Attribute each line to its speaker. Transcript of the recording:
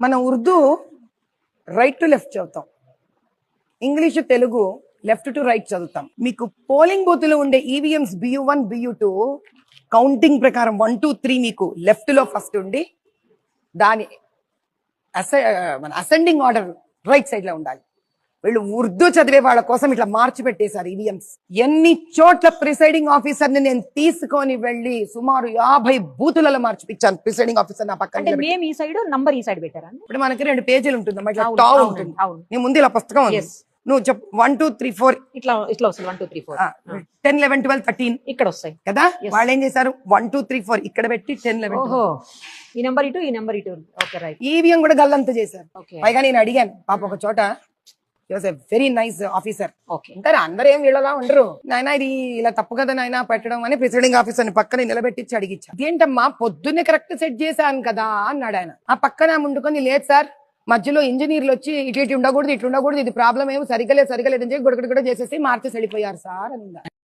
Speaker 1: మనం Urdu right to left చదువుతాం, English Telugu left to right చదువుతాం. మీకు పోలింగ్ బూత్ లో ఉండే ఈవీఎంస్ BU1 BU2 కౌంటింగ్ ప్రకారం 1 2 3 మీకు లెఫ్ట్ లో ఫస్ట్ ఉండి దాని మన అసెండింగ్ ఆర్డర్ రైట్ సైడ్ లో ఉండాలి. వీళ్ళు ఉర్దూ చదివే వాళ్ళ కోసం ఇట్లా మార్చి పెట్టేశారు ఈవీఎంస్. ఎన్ని చోట్ల ప్రిసైడింగ్ ఆఫీసర్ ని నేను తీసుకొని వెళ్ళి సుమారు 50 బూతులలో మార్చిపించాను. ప్రిసైడింగ్ ఆఫీసర్ నా పక్కన
Speaker 2: మేము ఈ సైడ్ నంబర్ ఈ సైడ్ పెట్టారా?
Speaker 1: ఇప్పుడు మనకి 2 పేజీలు ఉంటుంది,
Speaker 2: అవును,
Speaker 1: టాప్
Speaker 2: అవును,
Speaker 1: ఉంటుంది.
Speaker 2: అవును.
Speaker 1: నీ ముందు ఇలా పుస్తకం ఉంది.
Speaker 2: Yes.
Speaker 1: నువ్వు చెప్పు 1 2 3 4
Speaker 2: ఇట్లా ఇట్లా వస్తుంది 1 2 3 4
Speaker 1: 10 11 12 13
Speaker 2: ఇక్కడ వస్తాయి
Speaker 1: కదా. వాళ్ళు ఏం చేశారు 1 2 3 4 ఇక్కడ పెట్టి 10 11
Speaker 2: ఓహో, ఈ నెంబర్ ఇటు ఈ నెంబర్ ఇటు. Okay, right.
Speaker 1: ఈవీఎం కూడా గల్లంతా చేశారు.
Speaker 2: ఓకే,
Speaker 1: పైగా నేను అడిగాను పాప ఒక చోట, వెరీ నైస్ ఆఫీసర్
Speaker 2: ఓకే.
Speaker 1: అంటారు, అందరూ ఏం వీళ్ళలా ఉండరు. నాయన ఇది ఇలా తప్పు కదా నాయన పెట్టడం అని ప్రిసైడింగ్ ఆఫీసర్ ని పక్కన నిలబెట్టించి అడిగించా. ఏంటమ్మా పొద్దున్నే కరెక్ట్ సెట్ చేశాను కదా అన్నాడు ఆయన. ఆ పక్కన ముందుకొని లేదు సార్ మధ్యలో ఇంజనీర్లు వచ్చి ఇటు ఇటు ఉండకూడదు ఇటు ఉండకూడదు, ఇది ప్రాబ్లం ఏమో సరిగ్గా లేదు అని చెప్పి గుడగడ కూడా చేసేసి మార్చేసి వెళ్ళిపోయారు సార్ అని.